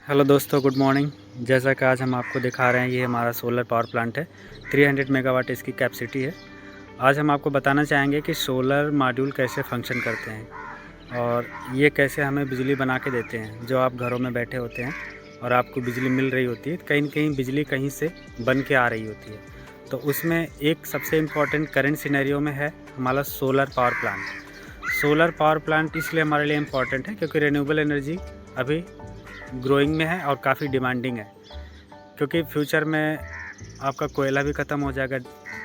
Hello दोस्तों, good morning. जैसा कि आज हम आपको दिखा रहे हैं, ये हमारा सोलर पावर प्लांट है। 300 मेगावाट इसकी कैपेसिटी है। आज हम आपको बताना चाहेंगे कि सोलर मॉड्यूल कैसे फंक्शन करते हैं और ये कैसे हमें बिजली बना के देते हैं। जो आप घरों में बैठे होते हैं और आपको बिजली मिल रही होती है, कहीं न कहीं बिजली कहीं से बन के आ रही होती है, तो उसमें एक सबसे इम्पॉर्टेंट करंट सिनेरियो में है हमारा solar power plant. Solar power plant इसलिए हमारे लिए इम्पॉर्टेंट है क्योंकि रिन्यूएबल एनर्जी अभी ग्रोइंग में है और काफ़ी डिमांडिंग है। क्योंकि फ्यूचर में आपका कोयला भी ख़त्म हो जाएगा,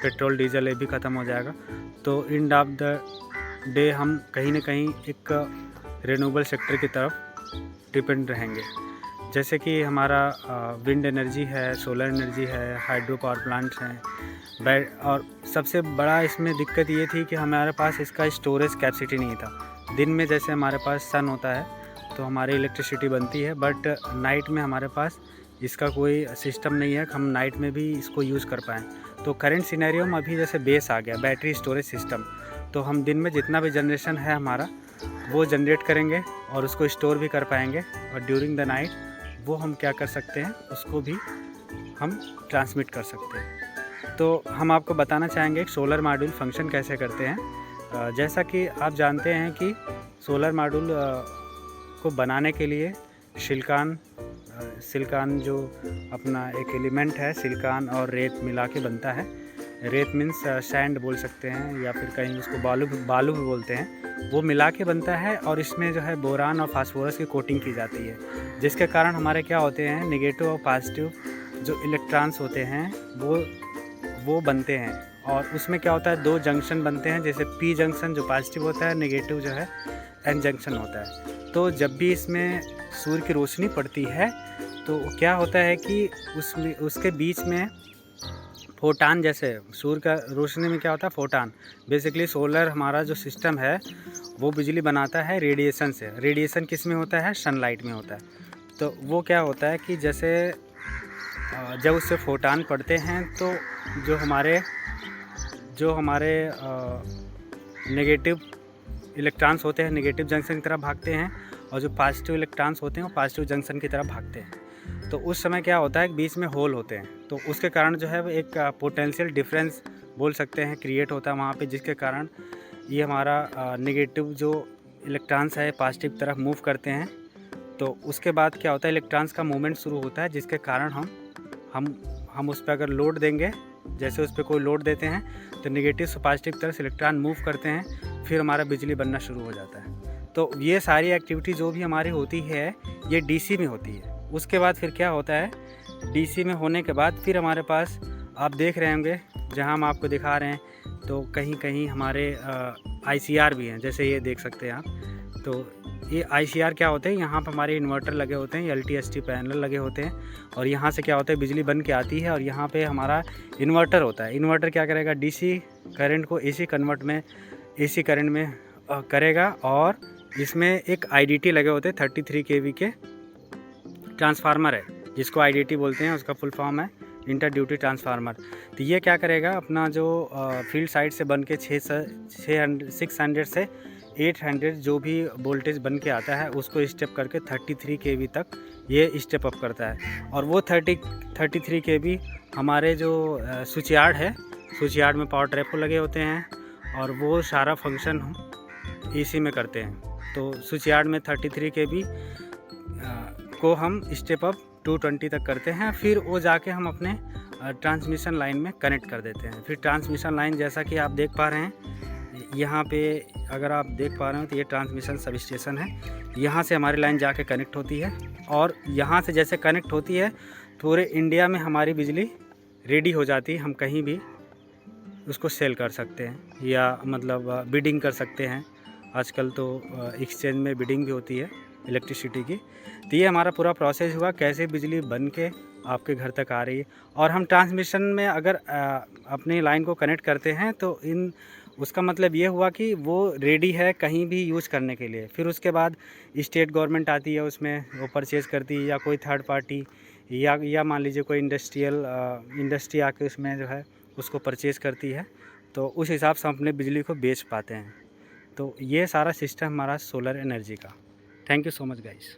पेट्रोल डीजल ये भी ख़त्म हो जाएगा, तो एंड ऑफ द डे हम कहीं ना कहीं एक रिन्यूएबल सेक्टर की तरफ डिपेंड रहेंगे। जैसे कि हमारा विंड एनर्जी है, सोलर एनर्जी है, हाइड्रो पावर प्लांट्स हैं, और सबसे बड़ा इसमें दिक्कत ये थी कि हमारे पास इसका स्टोरेज कैपेसिटी नहीं था। दिन में जैसे हमारे पास सन होता है तो हमारी इलेक्ट्रिसिटी बनती है, बट नाइट में हमारे पास इसका कोई सिस्टम नहीं है कि हम नाइट में भी इसको यूज़ कर पाएँ। तो करंट सिनेरियो में अभी जैसे बेस आ गया, बैटरी स्टोरेज सिस्टम, तो हम दिन में जितना भी जनरेशन है हमारा वो जनरेट करेंगे और उसको स्टोर भी कर पाएंगे, और ड्यूरिंग द नाइट वो हम क्या कर सकते हैं, उसको भी हम ट्रांसमिट कर सकते हैं। तो हम आपको बताना चाहेंगे कि सोलर मॉड्यूल फंक्शन कैसे करते हैं। जैसा कि आप जानते हैं कि सोलर मॉड्यूल को बनाने के लिए सिलिकॉन जो अपना एक एलिमेंट है, सिलिकॉन और रेत मिला के बनता है। रेत मीन्स सैंड बोल सकते हैं, या फिर कहीं उसको बालू भी बोलते हैं। वो मिला के बनता है और इसमें जो है बोरान और फास्फोरस की कोटिंग की जाती है, जिसके कारण हमारे क्या होते हैं, नेगेटिव और पॉजिटिव जो इलेक्ट्रॉन्स होते हैं वो बनते हैं। और उसमें क्या होता है, दो जंक्शन बनते हैं, जैसे पी जंक्शन जो पॉजिटिव होता है, नेगेटिव जो है एन जंक्शन होता है। तो जब भी इसमें सूर्य की रोशनी पड़ती है तो क्या होता है कि उसके बीच में फोटान, जैसे सूर्य का रोशनी में क्या होता है, फोटान। बेसिकली सोलर हमारा जो सिस्टम है वो बिजली बनाता है रेडिएशन से। रेडिएशन किस में होता है, सनलाइट में होता है। तो वो क्या होता है कि जैसे जब उससे फोटान पड़ते हैं तो जो हमारे नेगेटिव इलेक्ट्रॉन्स होते हैं नेगेटिव जंक्शन की तरफ भागते हैं, और जो पॉजिटिव इलेक्ट्रॉन्स होते हैं वो पॉजिटिव जंक्शन की तरफ भागते हैं। तो उस समय क्या होता है, बीच में होल होते हैं, तो उसके कारण जो है वो एक पोटेंशियल डिफरेंस बोल सकते हैं क्रिएट होता है वहाँ पे, जिसके कारण ये हमारा नेगेटिव जो इलेक्ट्रॉन्स है पॉजिटिव तरफ मूव करते हैं। तो उसके बाद क्या होता है, इलेक्ट्रॉन्स का मूवमेंट शुरू होता है, जिसके कारण हम उस पर अगर लोड देंगे, जैसे उस पर कोई लोड देते हैं तो नेगेटिव से पॉजिटिव तरफ से इलेक्ट्रॉन मूव करते हैं, फिर हमारा बिजली बनना शुरू हो जाता है। तो ये सारी एक्टिविटी जो भी हमारी होती है ये डीसी में होती है। उसके बाद फिर क्या होता है, डीसी में होने के बाद फिर हमारे पास आप देख रहे होंगे, जहाँ हम आपको दिखा रहे हैं, तो कहीं कहीं हमारे आईसीआर भी हैं, जैसे ये देख सकते हैं आप। तो ये आईसीआर क्या होते हैं, यहाँ पर हमारे इन्वर्टर लगे होते हैं, एलटीएसटी पैनल लगे होते हैं, और यहाँ से क्या होता है, बिजली बन के आती है, और यहाँ पे हमारा इन्वर्टर होता है। इन्वर्टर क्या करेगा, डीसी करंट को एसी करंट में करेगा, और इसमें एक आईडीटी लगे होते हैं 33 केवी के ट्रांसफार्मर है, जिसको आईडीटी बोलते हैं, उसका फुल फॉर्म है इंटर ड्यूटी ट्रांसफार्मर। तो ये क्या करेगा, अपना जो फील्ड साइड से बन के 600 से 800 जो भी वोल्टेज बन के आता है उसको स्टेप करके 33 केवी तक ये स्टेप अप करता है। और वो 33 केवी हमारे जो स्विच यार्ड है, स्विच यार्ड में पावर ट्रैप लगे होते हैं, और वो सारा फंक्शन हम एसी में करते हैं। तो स्विच यार्ड में 33 केवी को हम स्टेप अप 220 तक करते हैं, फिर वो जाके हम अपने ट्रांसमिशन लाइन में कनेक्ट कर देते हैं। फिर ट्रांसमिशन लाइन, जैसा कि आप देख पा रहे हैं यहाँ पे, अगर आप देख पा रहे हो तो ये ट्रांसमिशन सब स्टेशन है। यहाँ से हमारी लाइन जाके कनेक्ट होती है, और यहाँ से जैसे कनेक्ट होती है पूरे इंडिया में हमारी बिजली रेडी हो जाती है। हम कहीं भी उसको सेल कर सकते हैं, या मतलब बिडिंग कर सकते हैं। आजकल तो एक्सचेंज में बिडिंग भी होती है इलेक्ट्रिसिटी की। तो ये हमारा पूरा प्रोसेस हुआ, कैसे बिजली बन के आपके घर तक आ रही है। और हम ट्रांसमिशन में अगर अपनी लाइन को कनेक्ट करते हैं तो उसका मतलब ये हुआ कि वो रेडी है कहीं भी यूज़ करने के लिए। फिर उसके बाद स्टेट गवर्नमेंट आती है, उसमें वो परचेज़ करती है, या कोई थर्ड पार्टी, या मान लीजिए कोई इंडस्ट्री आके उसमें जो है उसको परचेज़ करती है। तो उस हिसाब से हम अपने बिजली को बेच पाते हैं। तो ये सारा सिस्टम हमारा सोलर एनर्जी का। Thank you so much guys.